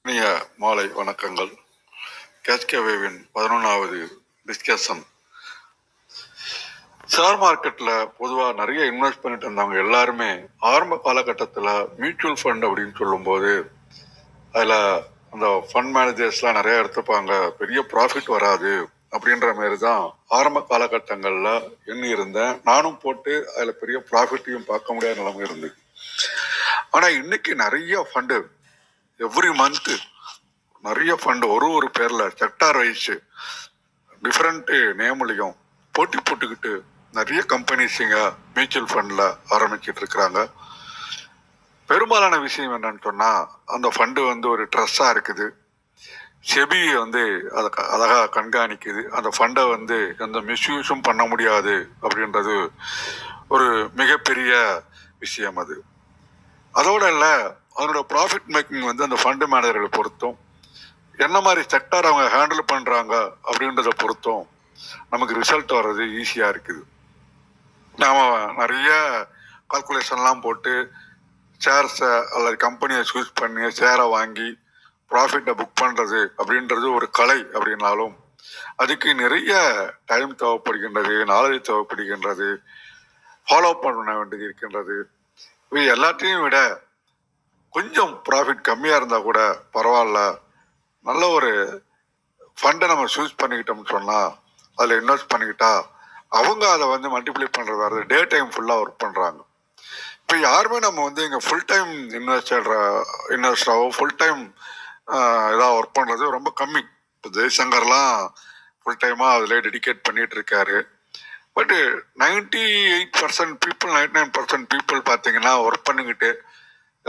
இனிய மாலை வணக்கங்கள். கேஸ்கேவேவின் 11வது டிஸ்கஷன். ஷேர் மார்க்கெட்டில் பொதுவாக நிறைய இன்வெஸ்ட் பண்ணிட்டு இருந்தவங்க எல்லாருமே ஆரம்ப காலகட்டத்தில் மியூச்சுவல் ஃபண்ட் அப்படின்னு சொல்லும்போது அதில் அந்த ஃபண்ட் மேனேஜர்ஸ்லாம் நிறைய எடுத்துப்பாங்க, பெரிய ப்ராஃபிட் வராது அப்படின்ற மாதிரி தான் ஆரம்ப காலகட்டங்களில் எண்ணி இருந்தேன். நானும் போட்டு அதில் பெரிய ப்ராஃபிட்டையும் பார்க்க முடியாத நிலைமை இருந்தது. ஆனால் இன்னைக்கு நிறைய ஃபண்டு எவ்ரி மந்த்து நிறைய ஃபண்டு ஒரு பேரில் செக்டார் வைஸ் டிஃப்ரெண்ட் நேம்லையும் போட்டி போட்டுக்கிட்டு நிறைய கம்பெனிஸுங்க மியூச்சுவல் ஃபண்டில் ஆரம்பிச்சிட்டு இருக்கிறாங்க. பெரும்பாலான விஷயம் என்னன்னு சொன்னால், அந்த ஃபண்டு ஒரு ட்ரஸ்டாக இருக்குது. செபி அதை அழகாக கண்காணிக்குது. அந்த ஃபண்டை எந்த மிஸ்யூஸும் பண்ண முடியாது அப்படின்றது ஒரு மிகப்பெரிய விஷயம். அதோட இல்லை, அதனோட ப்ராஃபிட் மேக்கிங் அந்த ஃபண்டு மேனேஜர்களை பொறுத்தும், என்ன மாதிரி செக்டார் அவங்க ஹேண்டில் பண்ணுறாங்க அப்படின்றத பொறுத்தும் நமக்கு ரிசல்ட் வர்றது ஈஸியாக இருக்குது. நாம் நிறைய கால்குலேஷன்லாம் போட்டு ஷேர்ஸை அல்லது கம்பெனியை சூஸ் பண்ணி ஷேரை வாங்கி ப்ராஃபிட்டை புக் பண்ணுறது அப்படின்றது ஒரு கலை. அப்படின்னாலும் அதுக்கு நிறைய டைம் தேவைப்படுகின்றது, நாலேஜ் தேவைப்படுகின்றது, ஃபாலோ பண்ண வேண்டியது இருக்கின்றது. இது எல்லாத்தையும் விட கொஞ்சம் ப்ராஃபிட் கம்மியாக இருந்தால் கூட பரவாயில்ல, நல்ல ஒரு ஃபண்டை நம்ம சூஸ் பண்ணிக்கிட்டோம்னு சொன்னால் அதில் இன்வெஸ்ட் பண்ணிக்கிட்டா அவங்க அதை மல்டிப்ளை பண்ணுறது டே டைம் ஃபுல்லாக ஒர்க் பண்ணுறாங்க. இப்போ யாருமே நம்ம இங்கே ஃபுல் டைம் இன்வெஸ்டராகவோ ஃபுல் டைம் இதாக ஒர்க் பண்ணுறது ரொம்ப கம்மி. இப்போ ஜெய்சங்கர்லாம் ஃபுல் டைமாக அதில் டெடிகேட் பண்ணிகிட்டு இருக்காரு. பட்டு 98% பீப்புள் 99% பீப்புள் பார்த்தீங்கன்னா ஒர்க் பண்ணிக்கிட்டு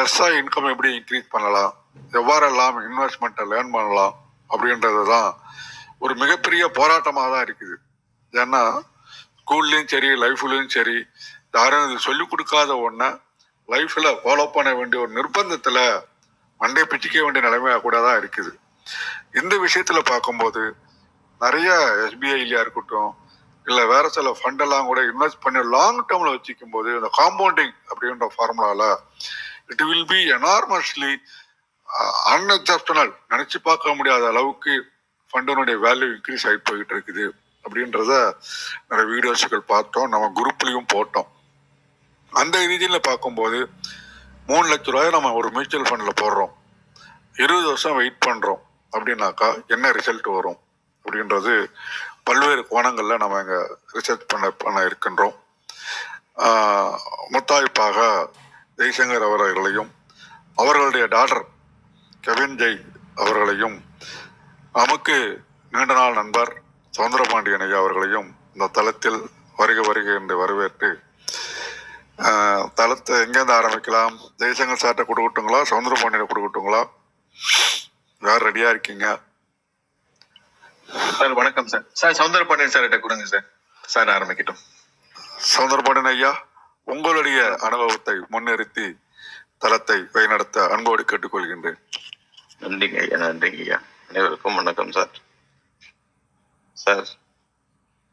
எக்ஸ்ட்ரா இன்கம் எப்படி இன்க்ரீஸ் பண்ணலாம், எவ்வாறெல்லாம் இன்வெஸ்ட்மெண்ட்டை லேர்ன் பண்ணலாம் அப்படின்றது தான் ஒரு மிகப்பெரிய போராட்டமாக தான் இருக்குது. ஏன்னா ஸ்கூல்லையும் சரி லைஃப்லையும் சரி யாரும் இது சொல்லிக் கொடுக்காத ஒன்றை லைஃப்பில் ஃபாலோ பண்ண வேண்டிய ஒரு நிர்பந்தத்தில் மண்டை பிச்சுக்க வேண்டிய நிலைமையாக கூட தான் இருக்குது. இந்த விஷயத்தில் பார்க்கும்போது நிறைய எஸ்பிஐலையாக இருக்கட்டும், இல்லை வேற சில ஃபண்டெல்லாம் கூட இன்வெஸ்ட் பண்ணி லாங் டேர்மில் வச்சுக்கும் போது இந்த காம்பவுண்டிங் அப்படின்ற ஃபார்முலாவில் இட் வில் பி எனார்மஸ்லி அன்எக்ஸப்ஷனல், நினச்சி பார்க்க முடியாத அளவுக்கு ஃபண்டனுடைய வேல்யூ இன்க்ரீஸ் ஆகிட்டு போயிட்டு இருக்குது அப்படின்றத நிறைய வீடியோஸுகள் பார்த்தோம், நம்ம குரூப்லேயும் போட்டோம். அந்த ரீதியில் பார்க்கும்போது 3 லட்ச ரூபாய் நம்ம ஒரு மியூச்சுவல் ஃபண்டில் போடுறோம், 20 வருஷம் வெயிட் பண்ணுறோம் அப்படின்னாக்கா என்ன ரிசல்ட் வரும் அப்படின்றது பல்வேறு கோணங்களில் நம்ம இங்கே ரிசர்ச் பண்ண இருக்கின்றோம். முத்தாய்ப்பாக ஜெய்சங்கர் அவர்களையும் அவர்களுடைய டாக்டர் கெவின் ஜெய் அவர்களையும் நமக்கு நீண்ட நாள் நண்பர் சவுந்தரபாண்டியன் ஐயா அவர்களையும் இந்த தளத்தில் வருக என்று வரவேற்று, தளத்தை எங்கேருந்து ஆரம்பிக்கலாம்? ஜெய்சங்கர் சார்ட்ட கொடுக்கட்டுங்களா, சவுந்தரபாண்டியனை கொடுக்கட்டுங்களா? யார் ரெடியா இருக்கீங்க? சார் வணக்கம் சார். சார் சவுந்தரபாண்டியன் சார்கிட்ட கொடுங்க சார். சார் ஆரம்பிக்கட்டும். சவுந்தரபாண்டியன் ஐயா, உங்களுடைய அனுபவத்தை முன்னிறுத்தி தளத்தை வழிநடத்த அன்போடு கேட்டுக்கொள்கின்றேன். நன்றிங்க ஐயா. நன்றிங்க ஐயா. அனைவருக்கும் வணக்கம் சார். சார்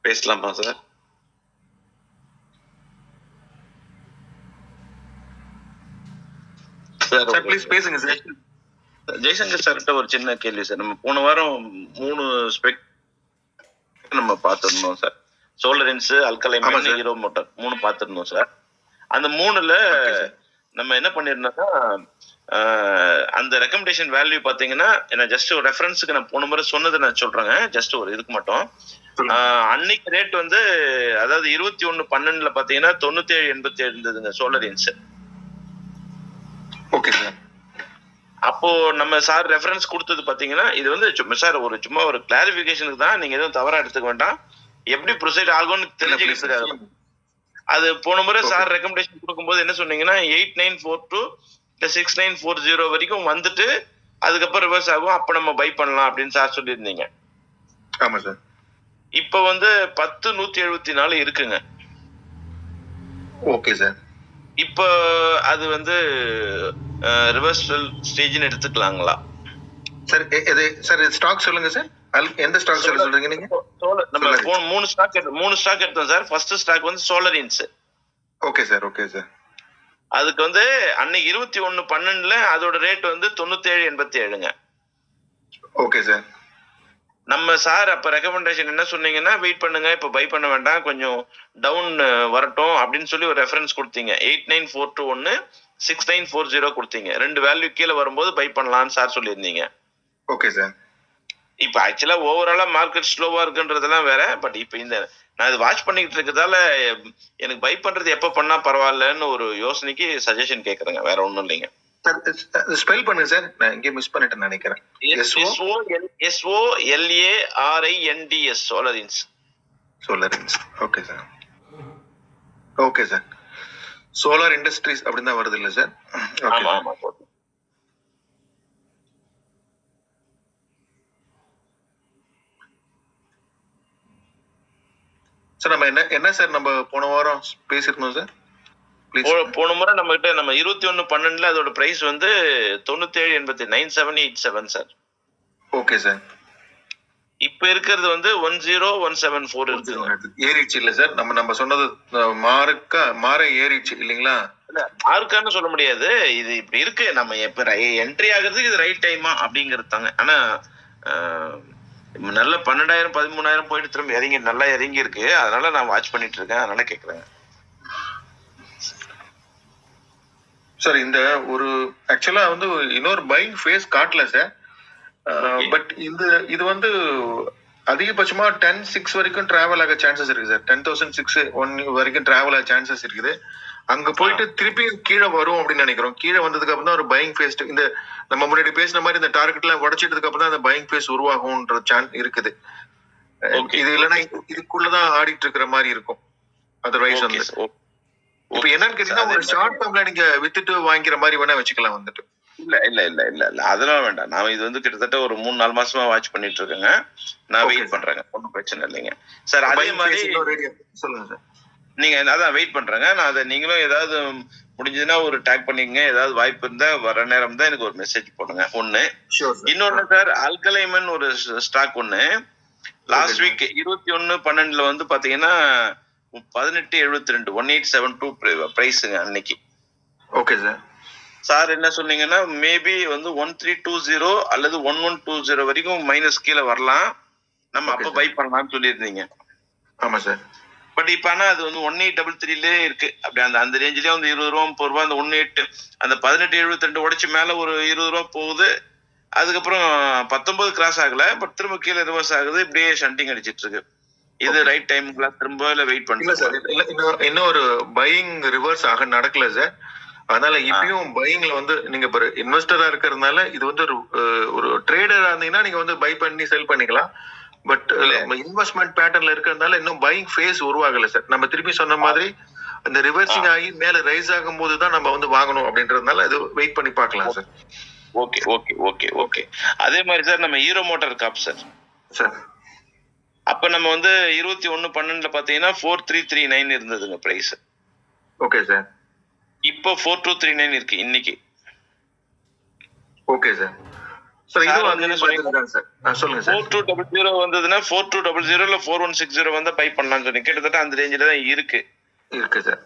பேசலாமா சார்? சார் ப்ளீஸ் பேசுங்க சார். ஜெய்சங்கர் சார்கிட்ட ஒரு சின்ன கேள்வி சார். நம்ம போன வாரம் 3 ஸ்பெக் நம்ம பார்த்துருந்தோம் சார். சோலரின்ஸ், அல்கலைன், ஹீரோ மோட்டார் 3 பார்த்துருந்தோம் சார். அந்த 3ல நம்ம என்ன பண்ணிருந்தோம்னா, அந்த ரெக்கமெண்டேஷன் வேல்யூ பாத்தீங்கன்னா, என்ன ஜஸ்ட் ஒரு ரெஃபரன்ஸுக்கு நான் போன முறை சொன்னதை நான் சொல்றேங்க, ஜஸ்ட் ஒரு இதுக்கு மட்டும். அன்னைக்கு ரேட் அதாவது 21/12 பாத்தீங்கன்னா 97.87 இருந்ததுங்க சோலரின்ஸ். Okay sir. அப்போ நம்ம சார் ரெஃபரன்ஸ் கொடுத்தது பாத்தீங்கன்னா, இது சார் சும்மா ஒரு கிளாரிபிகேஷனுக்கு தான், நீங்க எதுவும் தவறா எடுத்துக்க வேண்டாம். எப்படி ப்ரொசீட் ஆகும்னு தெரிஞ்சுக்கிறதுக்காக. அது போன முறை சார் ரெக்கமெண்டேஷன் கொடுக்கும்போது என்ன சொன்னீங்கன்னா, 8942 6940 வரைக்கும் வந்துட்டு அதுக்கப்புறம் ரிவர்ஸ் ஆகும், அப்ப நம்ம பை பண்ணலாம் அப்படின்னு சார் சொல்லியிருந்தீங்க. ஆமா சார். இப்ப 10,174 இருக்குங்க. Okay sir. இப்ப அது ரிவர்சல் ஸ்டேஜ்னு எடுத்துக்கலாங்களா சார்? சார் ஸ்டாக் சொல்லுங்க சார். எந்த ஸ்டாக் சார் சொல்றீங்க நீங்க? நம்ம 3 ஸ்டாக் எடுத்தோம் sir. First stock Solarinds. Okay sir. Okay sir. அதுக்கு அன்னைக்கு 21/12 அதோட ரேட் 97.87ங்க. Okay sir. நம்ம சார் அப்ப ரெக்கமெண்டேஷன் என்ன சொன்னீங்கன்னா, வெயிட் பண்ணுங்க, இப்ப பை பண்ண வேண்டாம், கொஞ்சம் டவுன் வரட்டும் அப்படின்னு சொல்லி ஒரு ரெஃபரன்ஸ் கொடுத்தீங்க. 89421 6940 கொடுத்தீங்க. 2 வேல்யூ கீழ வரும்போது பை பண்ணலாம்னு சார் சொல்லியிருந்தீங்க. Okay sir. இப்ப ஆக்சுவலா ஓவராலா மார்க்கெட் ஸ்லோவா இருக்குன்றதெல்லாம் வேற. பட் இப்ப இந்த நான் இது வாட்ச் பண்ணிட்டு இருக்கிறதால எனக்கு பை பண்றது எப்ப பண்ணா பரவாயில்லன்னு ஒரு யோசனைக்கு சஜஷன் கேக்குறேங்க. வேற ஒண்ணும் இல்லைங்க. ஸ்பெல் பண்ணுங்க சார். நான் இங்கே மிஸ் பண்ணிட்டேன்னு நினைக்கிறேன். SOLARINDS Solarinds. Solarinds. Okay sir. Okay sir. Solar Industries அப்படின்னு தான் வருது இல்ல சார்? ஆமா ஆமா. சார் நம்ம என்ன சார் நம்ம போன வாரம் பேசிருந்தோம் சார்? போன முறை நம்ம கிட்ட நம்ம 21/12 அதோட பிரைஸ் வந்து 97.97 சார். Okay sir. இப்ப இருக்கிறது வந்து 10174 இருக்கு. ஏறிடுச்சு இல்ல சார்? நம்ம சொன்னது மாற ஏறிடுச்சு இல்லீங்களா? இல்ல மார்க்கான்னு சொல்ல முடியாது. இது இப்படி இருக்கு. நம்ம எப்ப என்ட்ரி ஆகுறதுக்கு இது ரைட் டைமா அப்படிங்கிறது தாங்க. ஆனா நல்ல 12,000 13,000 போயிட்டு திரும்ப இறங்கி நல்லா இறங்கி இருக்கு. அதனால நான் வாட்ச் பண்ணிட்டு இருக்கேன். அதனால கேக்குறேன் சார். இந்த ஒரு ஆக்சுவலா வந்து இன்னொரு பையிங் ஃபேஸ் காட்டல சார். பட் இது வந்து அதிகபட்சமா 10,600 வரைக்கும் டிராவல் ஆக சான்சஸ் இருக்கு சார். 10,601 வரைக்கும் டிராவல் ஆக சான்சஸ் இருக்குது. அங்க போயிட்டு திருப்பி கீழே வரும் அப்படின்னு நினைக்கிறோம். கீழே வந்ததுக்கு அப்புறம் தான் ஒரு பையிங் ஃபேஸ், இந்த நம்ம முன்னாடி பேசின மாதிரி இந்த டார்கெட் எல்லாம் உடைச்சிட்டதுக்கு அப்புறம் தான் அந்த பையிங் ஃபேஸ் உருவாகும்ன்ற சான்ஸ் இருக்குது. இது இல்லைன்னா இதுக்குள்ளதான் ஆடிட்டு இருக்கிற மாதிரி இருக்கும். அதர்வைஸ் வந்து இப்ப என்னன்னு கேட்டீங்கன்னா ஒரு ஷார்ட் டேர்ம்ல நீங்க வித்துட்டு வாங்கிக்கிற மாதிரி வேணா வச்சுக்கலாம் வந்துட்டு. இல்ல அதெல்லாம் வேண்டாம். நான் இது வந்து கிட்டத்தட்ட ஒரு 3-4 மாசமா வாட்ச் பண்ணிட்டு இருக்கேங்க. நான் வெயிட் பண்றேங்க. ஒன்றும் பிரச்சனை இல்லைங்க சார். அதே மாதிரி சொல்லுங்க சார். நீங்க அதான் வெயிட் பண்றேங்க. நான் அதை நீங்களும் ஏதாவது முடிஞ்சதுன்னா ஒரு டேக் பண்ணிக்கங்க. ஏதாவது வாய்ப்பு இருந்தா வர நேரம் தான் எனக்கு ஒரு மெசேஜ் போடுங்க. ஒண்ணு. இன்னொன்னு சார், அல்கலைமன் ஒரு ஸ்டாக் ஒண்ணு லாஸ்ட் வீக் 21/12 வந்து பாத்தீங்கன்னா 1872 1872 பிரைஸுங்க அன்னைக்கு. Okay sir. சார் என்ன சொன்னீங்கன்னா மேபி வந்து 1320 அல்லது 1120 வரைக்கும் மைனஸ் கீழே வரலாம், நம்ம அப்ப பை பண்ணலாம்னு சொல்லியிருந்தீங்க. ஆமா சார். பட் இப்ப ஆனா அது வந்து 1833 இருக்கு. அப்படி அந்த ரேஞ்சிலேயே வந்து 20 ரூபா 30 ரூபா அந்த 18 அந்த 1872 உடைச்சு மேல ஒரு 20 ரூபா போகுது. அதுக்கப்புறம் 19 கிராஸ் ஆகல. பட் திரும்ப கீழே ரிவர்ஸ் ஆகுது. இப்படியே ஷண்டிங் அடிச்சிட்டு இருக்கு. இது ரைட் டைம்ல திரும்ப இல்ல வெயிட் பண்ணல சார்? இன்னும் ஒரு பையிங் ரிவர்ஸ் ஆக நடக்கல சார். அதனால இப்பயும் பையிங்ல வந்து நீங்க இன்வெஸ்டரா இருக்கிறதுனால இது வந்து ஒரு ட்ரேடரா இருந்தீங்கன்னா நீங்க வந்து பை பண்ணி செல் பண்ணிக்கலாம். பட் இன்வெஸ்ட்மெண்ட் பேட்டர்ன்ல இருக்கிறதுனால இன்னும் பையிங் ஃபேஸ் உருவாகல சார். நம்ம திருப்பி சொன்ன மாதிரி அந்த ரிவர்சிங் ஆகி மேல ரைஸ் ஆகும் போது தான் நம்ம வந்து வாங்கணும் அப்படின்றதுனால அது வெயிட் பண்ணி பார்க்கலாம் sir. Okay okay okay okay. அதே மாதிரி சார் நம்ம ஹீரோ மோட்டார் காப் சார் அப்ப நம்ம வந்து 21/12 பாத்தீங்கன்னா 4339 இருந்ததுங்க பிரைஸ். Okay sir. இப்போ 4239 இருக்கு இன்னைக்கு. Okay sir. சார் இது வந்து சொல்லுங்க சார். 4200 வந்ததுன்னா 4200 இல்ல 4160 வந்தா பை பண்ணலாம்னு சொன்னீங்க. கிட்டத்தட்ட அந்த ரேஞ்சில தான் இருக்கு சார்.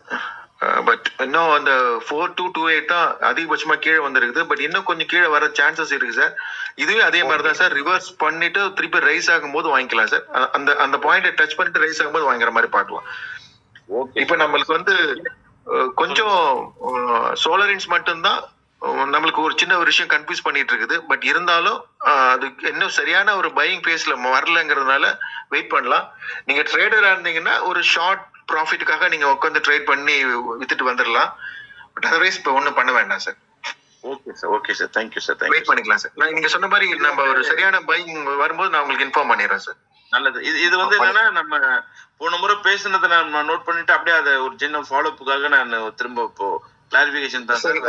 பட் இன்னும் அந்த 4228 தான் அதிகபட்சமா கீழே வந்திருக்குது. பட் இன்னும் கொஞ்சம் கீழே வர சான்சஸ் இருக்கு சார். இதுவே அதே மாதிரி தான் சார். ரிவர்ஸ் பண்ணிட்டு திருப்பி ரைஸ் ஆகும் போது வாங்கிக்கலாம் சார். அந்த பாயிண்ட் டச் பண்ணிட்டு ரைஸ் ஆகும் போது வாங்குற மாதிரி பார்க்கலாம். இப்ப நம்மளுக்கு வந்து கொஞ்சம் சோலரின்ஸ் மட்டும்தான் நம்மளுக்கு ஒரு சின்ன ஒரு விஷயம் கன்ஃபியூஸ் பண்ணிட்டு இருக்குது. பட் இருந்தாலும் அது இன்னும் சரியான ஒரு பையிங் பேஸ்ல வரலங்கிறதுனால வெயிட் பண்ணலாம். நீங்க ட்ரேடரா இருந்தீங்கன்னா ஒரு ஷார்ட் ப்ராஃபிட்டுக்காக நீங்க உட்காந்து ட்ரேட் பண்ணி வித்துட்டு வந்துடலாம். பட் அதர்வைஸ் இப்ப ஒண்ணும் பண்ண வேண்டாம் sir. Okay sir. Thank you sir. Wait பண்ணிக்கலாம் சார். நீங்க சொன்ன மாதிரி நம்ம ஒரு சரியான பையிங் வரும்போது நான் உங்களுக்கு இன்ஃபார்ம் பண்ணிடுறேன் சார். நல்லது. இது வந்து என்னன்னா நம்ம போன முறை பேசுனதை நான் நோட் பண்ணிட்டு அப்படியே அதை ஒரு சின்ன ஃபாலோப்புக்காக நான் திரும்ப இப்போ கிளாரிபிகேஷன் தான் சார்.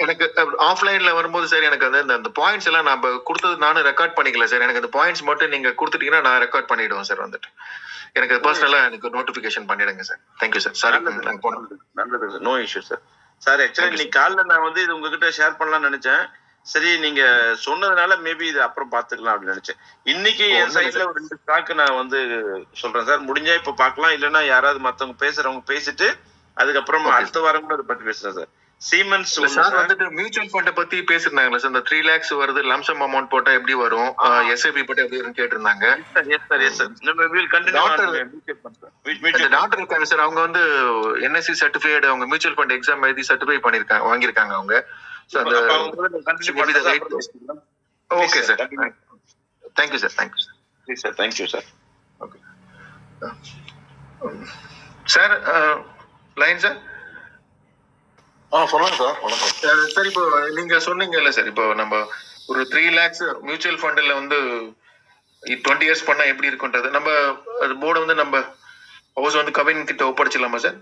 எனக்கு ஆஃப்லைன்ல வரும்போது சார் எனக்கு அந்த பாயிண்ட்ஸ் எல்லாம் நான் கொடுத்தது நானும் ரெக்கார்ட் பண்ணிக்கல சார். எனக்கு அந்த பாயிண்ட்ஸ் மட்டும் நீங்க கொடுத்துட்டீங்கன்னா நான் ரெக்கார்ட் பண்ணிடுவேன் சார். வந்துட்டு எனக்கு பர்சனலா எனக்கு நோட்டிபிகேஷன் பண்ணிடுங்க சார். Thank you sir. சாரி. நல்லது. No issue sir. Sir actually இன்னைக்கு காலைல நான் வந்து இது உங்ககிட்ட ஷேர் பண்ணலாம்னு நினைச்சேன். சரி நீங்க சொன்னதுனால மேபி இது அப்புறம் பாத்துக்கலாம் அப்படின்னு நினைச்சேன். இன்னைக்கு என் சைட்ல ஒரு 2 ஸ்டாக் நான் வந்து சொல்றேன் சார். முடிஞ்சா இப்ப பாக்கலாம், இல்லைன்னா யாராவது மத்தவங்க பேசுறவங்க பேசிட்டு அதுக்கப்புறம் அடுத்த வாரம் கூட அதை பத்தி பேசுறேன் சார். சீமென்ஸ் இல்ல சார் வந்துட்டு மியூச்சுவல் ஃபண்டை பத்தி பேசிருந்தாங்களா சார்? இந்த 3 lakhs வருது லம்சம் அமௌண்ட் போட்டா எப்படி வரும், எஸ்ஐபி போட்டா எப்படி வரும்னு கேட்டிருந்தாங்க. டாக்டர் இருக்காங்க சார், அவங்க வந்து என்எஸ்சி சர்டிஃபைடு, அவங்க மியூச்சுவல் ஃபண்ட் எக்ஸாம் எழுதி சர்டிஃபை பண்ணிருக்காங்க, வாங்கியிருக்காங்க அவங்க. ஸோ அந்த okay sir, thank you sir, thank you sir, thank you sir. Okay sir, line sir. சொல்லுங்க சார். வணக்கம் சார். இப்போ நீங்க சொன்னீங்கல்ல சார், இப்போ நம்ம ஒரு 3 lakhs மியூச்சுவல் ஃபண்ட்ல வந்து 20 years பண்ணா எப்படி இருக்குன்றது நம்ம அது போர்டு வந்து நம்ம ஹவுஸ் வந்து கவின் கிட்ட ஒப்படைச்சிடலாமா சார்?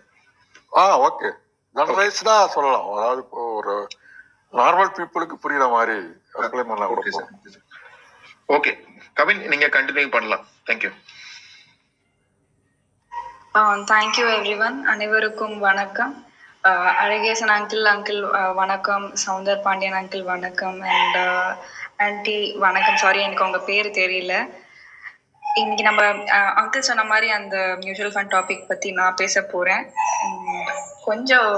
ஓகே, ஜெனரலைஸ்டா சொல்லலாம். அதாவது இப்போ ஒரு நார்மல் பீப்புளுக்கு புரியுற மாதிரி எக்ஸ்பிளைன் பண்ணலாம் கூட. ஓகே கவின், நீங்க கண்டினியூ பண்ணலாம். தேங்க்யூ. Thank you everyone. அனைவருக்கும் வணக்கம். அழகேசன் அங்கிள் வணக்கம். சவுந்தர் பாண்டியன் அங்கிள் வணக்கம். அண்ட் ஆன்டி வணக்கம். சாரி, எனக்கு உங்க பேர் தெரியல. இன்னைக்கு நம்ம அங்கிள் சொன்ன மாதிரி அந்த மியூச்சுவல் ஃபண்ட் டாபிக் பத்தி நான் பேச போறேன். கொஞ்சம்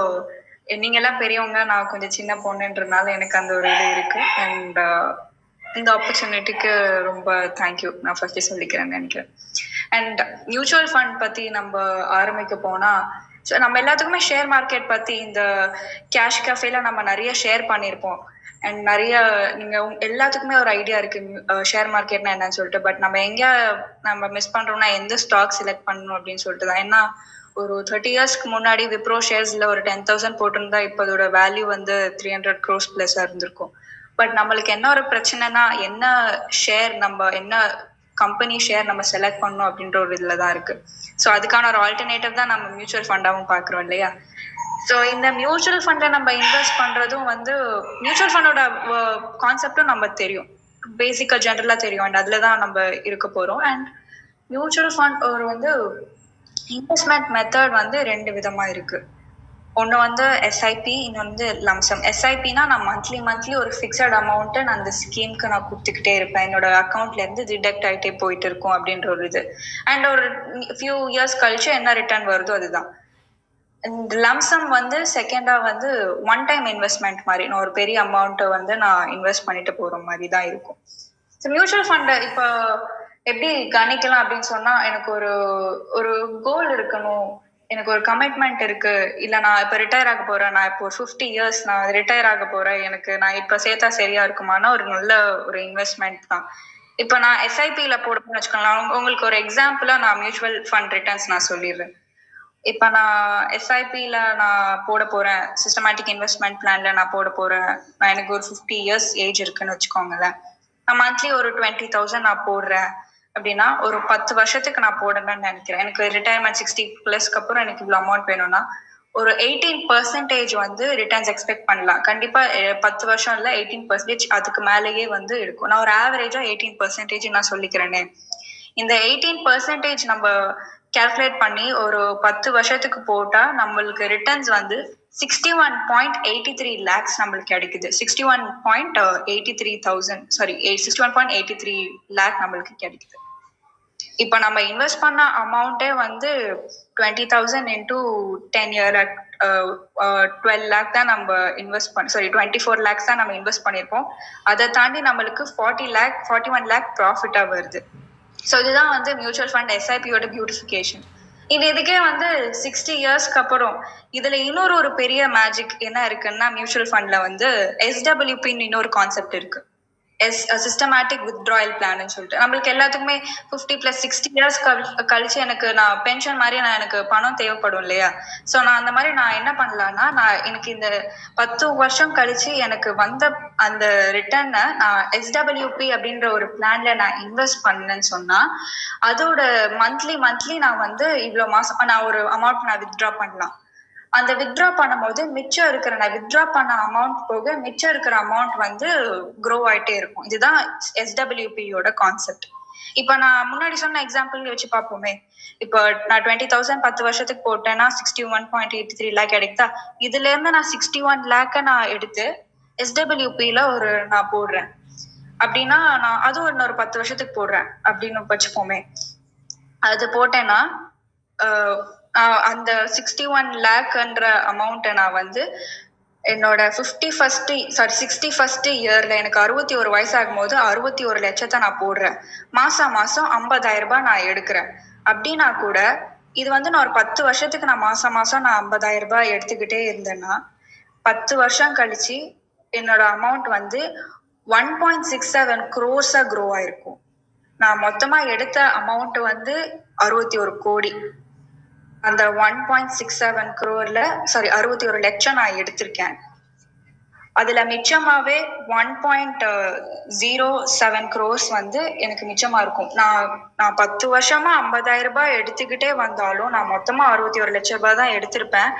நீங்க எல்லாம் பெரியவங்க, நான் கொஞ்சம் சின்ன பொண்ணுன்றதுனால எனக்கு அந்த ஒரு இது இருக்கு. அண்ட் இந்த ஆப்பர்ச்சுனிட்டிக்கு ரொம்ப தேங்க்யூ நான் ஃபர்ஸ்ட் சொல்லிக்கிறேன்னு நினைக்கிறேன். அண்ட் மியூச்சுவல் ஃபண்ட் பத்தி நம்ம ஆரம்பிக்க போனா, ஸோ நம்ம எல்லாத்துக்குமே ஷேர் மார்க்கெட் பத்தி இந்த கேஷ் கஃபேல நம்ம நிறைய ஷேர் பண்ணியிருப்போம். அண்ட் நிறைய நீங்க எல்லாத்துக்குமே ஒரு ஐடியா இருக்கு ஷேர் மார்க்கெட்னா என்னன்னு சொல்லிட்டு. பட் நம்ம மிஸ் பண்றோம்னா எந்த ஸ்டாக் செலக்ட் பண்ணணும் அப்படின்னு சொல்லிட்டு தான். ஏன்னா ஒரு 30 yearsக்கு முன்னாடி விப்ரோ ஷேர்ஸ்ல ஒரு 10,000 போட்டிருந்தா இப்போ அதோட வேல்யூ வந்து 300 crores plus இருந்திருக்கும். பட் நம்மளுக்கு என்ன ஒரு பிரச்சனைனா, என்ன ஷேர் நம்ம என்ன கம்பெனி ஷேர் நம்ம செலக்ட் பண்ணணும் அப்படின்ற ஒரு இதுல தான் இருக்கு. ஸோ அதுக்கான ஒரு ஆல்டர்னேட்டிவ் தான் நம்ம மியூச்சுவல் ஃபண்டாவும் பாக்குறோம் இல்லையா? ஸோ இந்த மியூச்சுவல் ஃபண்டை நம்ம இன்வெஸ்ட் பண்றதும் வந்து மியூச்சுவல் ஃபண்டோட கான்செப்டும் நம்ம தெரியும், பேசிக்கா ஜென்ரலா தெரியும். அண்ட் அதுல தான் நம்ம இருக்க போறோம். அண்ட் மியூச்சுவல் ஃபண்ட் ஒரு வந்து இன்வெஸ்ட்மெண்ட் மெத்தட் வந்து 2 விதமா இருக்கு. ஒன்று வந்து எஸ்ஐபி, இன்னொன்று வந்து லம்சம். எஸ்ஐபினா நான் மந்த்லி ஒரு ஃபிக்ஸட் அமௌண்ட்டை நான் அந்த ஸ்கீமுக்கு நான் கொடுத்துக்கிட்டே இருப்பேன், என்னோட அக்கௌண்ட்ல இருந்து டிடெக்ட் ஆகிட்டே போயிட்டு இருக்கும் அப்படின்ற ஒரு இது. அண்ட் ஒரு ஃபியூ இயர்ஸ் கழிச்சு என்ன ரிட்டர்ன் வருதோ அதுதான். இந்த லம்சம் வந்து செகண்டா வந்து ஒன் டைம் இன்வெஸ்ட்மெண்ட் மாதிரி, நான் ஒரு பெரிய அமௌண்ட்டை வந்து நான் இன்வெஸ்ட் பண்ணிட்டு போற மாதிரி தான் இருக்கும். ஸோ மியூச்சுவல் ஃபண்டை இப்போ எப்படி கணிக்கலாம் அப்படின்னு சொன்னா, எனக்கு ஒரு கோல் இருக்கணும், எனக்கு ஒரு கமிட்மெண்ட் இருக்கு. இல்ல நான் இப்ப ரிட்டையர் ஆக போறேன், நான் இப்போ 50 years நான் ரிட்டையர் ஆக போறேன், எனக்கு நான் இப்ப சேர்த்தா சரியா இருக்குமானா ஒரு நல்ல ஒரு இன்வெஸ்ட்மெண்ட் தான். இப்ப நான் எஸ்ஐபில போடுறேன்னு வச்சுக்கோங்களேன். உங்களுக்கு ஒரு எக்ஸாம்பிளா நான் மியூச்சுவல் ஃபண்ட் ரிட்டர்ன்ஸ் நான் சொல்லிடுறேன். இப்ப நான் எஸ்ஐபில நான் போட போறேன், சிஸ்டமேட்டிக் இன்வெஸ்ட்மெண்ட் பிளான்ல நான் போட போறேன். நான் எனக்கு ஒரு 50 years ஏஜ் இருக்குன்னு வச்சுக்கோங்களேன். நான் மந்த்லி ஒரு 20,000 நான் போடுறேன் அப்படின்னா ஒரு 10 வருஷத்துக்கு நான் போடணும்னு நினைக்கிறேன். எனக்கு ரிட்டையர்மெண்ட் 60+ அப்புறம் எனக்கு இவ்வளவு அமௌண்ட் வேணும்னா ஒரு 18% வந்து ரிட்டர்ன்ஸ் எக்ஸ்பெக்ட் பண்ணலாம். கண்டிப்பா 10 வருஷம் இல்ல, 18% அதுக்கு மேலேயே வந்து இருக்கும். நான் ஒரு ஆவரேஜா 18% நான் சொல்லிக்கிறேனே. இந்த 18% நம்ம கால்குலேட் பண்ணி ஒரு 10 வருஷத்துக்கு போட்டா நம்மளுக்கு ரிட்டர்ன்ஸ் வந்து 61.83 lakhs நம்மளுக்கு கிடைக்குது. 61.83 lakh நம்மளுக்கு கிடைக்குது. இப்ப நம்ம இன்வெஸ்ட் பண்ண அமௌண்டே வந்து 20,000 into 10 year 12 lakh தான் நம்ம இன்வெஸ்ட் 24 lakhs தான் நம்ம இன்வெஸ்ட் பண்ணிருப்போம். அதை தாண்டி நம்மளுக்கு 41 lakh ப்ராஃபிட்டா வருது. ஸோ இதுதான் வந்து மியூச்சுவல் ஃபண்ட் எஸ்ஐபியோட பியூட்டிஃபிகேஷன். இதுக்கே வந்து 60 yearsக்கு அப்புறம் இதுல இன்னொரு பெரிய மேஜிக் என்ன இருக்குன்னா, மியூச்சுவல் ஃபண்ட்ல வந்து SWPன்னு இன்னொரு கான்செப்ட் இருக்கு. சிஸ்டமேட்டிக் வித்ட்ராயல் பிளான் சொல்லிட்டு நம்மளுக்கு எல்லாத்துக்குமே 50+ 60 years கழிச்சு எனக்கு நான் பென்ஷன் மாதிரி எனக்கு பணம் தேவைப்படும் இல்லையா? ஸோ நான் அந்த மாதிரி நான் என்ன பண்ணலான்னா, எனக்கு இந்த 10 வருஷம் கழிச்சு எனக்கு வந்த அந்த ரிட்டர்னை நான் SWP அப்படின்ற ஒரு பிளான்ல நான் இன்வெஸ்ட் பண்ணேன்னு சொன்னா, அதோட மந்த்லி நான் வந்து இவ்வளவு மாசம் நான் ஒரு அமௌண்ட் நான் வித்ட்ரா பண்ணலாம். அந்த வித்ட்ரா பண்ணும்போது மிச்சம் இருக்கிற நான் வித்ட்ரா பண்ண அமௌண்ட் போக மிச்சம் இருக்கிற அமௌண்ட் வந்து க்ரோ ஆயிட்டே இருக்கும். இதுதான் SWPயோட கான்செப்ட். இப்ப நான் முன்னாடி சொன்ன எக்ஸாம்பிள் வச்சு பார்ப்போமே. இப்போ நான் 20,000 10 வருஷத்துக்கு போட்டேன்னா 61.83 lakh கிடைக்குதா? இதுல இருந்து நான் 61 lakh நான் எடுத்து SWPல நான் போடுறேன் அப்படின்னா, நான் அதுவும் இன்னொரு 10 வருஷத்துக்கு போடுறேன் அப்படின்னு வச்சுப்போமே. அது போட்டேன்னா அந்த 61 lakhன்ற அமௌண்ட்டை நான் வந்து என்னோட 61st இயர்ல எனக்கு 61 வயசாகும் போது 61 லட்சத்தை நான் போடுறேன். மாசம் 50,000 ரூபாய் நான் எடுக்கிறேன். அப்படின்னா கூட இது வந்து நான் ஒரு 10 வருஷத்துக்கு நான் மாசம் நான் 50,000 ரூபாய் எடுத்துக்கிட்டே இருந்தேன்னா 10 வருஷம் கழிச்சு என்னோட அமௌண்ட் வந்து 1.67 crores க்ரோ ஆயிருக்கும். நான் மொத்தமா எடுத்த அமௌண்ட் வந்து 61 கோடி. அந்த 1.67 crore 61 லட்சம் நான் எடுத்திருக்கேன். அதுல மிச்சமாவே 1.07 crores வந்து எனக்கு மிச்சமா இருக்கும். நான் 10 வருஷமா 50,000 ரூபாய் எடுத்துக்கிட்டே வந்தாலும் நான் மொத்தமா 61 லட்சம் ரூபாய் தான் எடுத்திருப்பேன்.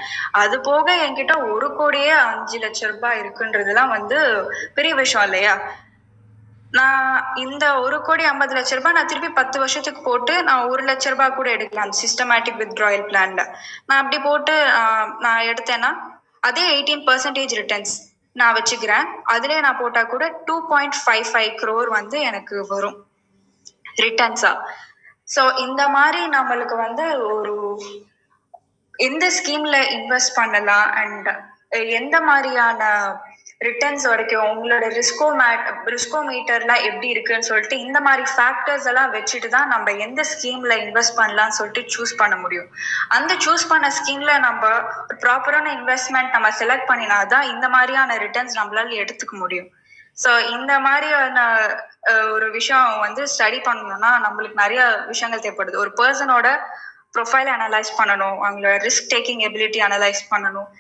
அது போக என்கிட்ட 1 கோடியே 5 லட்சம் ரூபாய் இருக்குன்றதுலாம் வந்து பெரிய விஷயம் இல்லையா? நான் இந்த 1 கோடி 50 லட்சம் ரூபாய் நான் திருப்பி 10 வருஷத்துக்கு போட்டு நான் 1 லட்சம் ரூபாய் கூட எடுக்கலாம். சிஸ்டமேட்டிக் வித்ட்ராயல் பிளான்ல நான் அப்படி போட்டு நான் எடுத்தேன்னா அதே 18% ரிட்டர்ன்ஸ் நான் வச்சுக்கிறேன். அதுலயே நான் போட்டா கூட 2.55 crore வந்து எனக்கு வரும் ரிட்டர்ன்ஸா. ஸோ இந்த மாதிரி நம்மளுக்கு வந்து ஒரு எந்த ஸ்கீம்ல இன்வெஸ்ட் பண்ணலாம் அண்ட் எந்த மாதிரியான ரிட்டர்ன்ஸ் வரைக்கும் உங்களோட ரிஸ்கோமீட்டர்லாம் எப்படி இருக்குன்னு சொல்லிட்டு இந்த மாதிரி ஃபேக்டர்ஸ் எல்லாம் வச்சுட்டு தான் நம்ம எந்த ஸ்கீம்ல இன்வெஸ்ட் பண்ணலாம்னு சொல்லிட்டு சூஸ் பண்ண முடியும். அந்த சூஸ் பண்ண ஸ்கீம்ல நம்ம ப்ராப்பரான இன்வெஸ்ட்மெண்ட் நம்ம செலக்ட் பண்ணினாதான் இந்த மாதிரியான ரிட்டர்ன்ஸ் நம்மளால எடுத்துக்க முடியும். ஸோ இந்த மாதிரியான ஒரு விஷயம் வந்து ஸ்டடி பண்ணணும்னா நம்மளுக்கு நிறைய விஷயங்கள் தேவைப்படுது. ஒரு பர்சனோட ப்ரொஃபைலை அனலைஸ் பண்ணணும், அவங்களோட ரிஸ்க் டேக்கிங் எபிலிட்டி அனலைஸ் பண்ணணும்.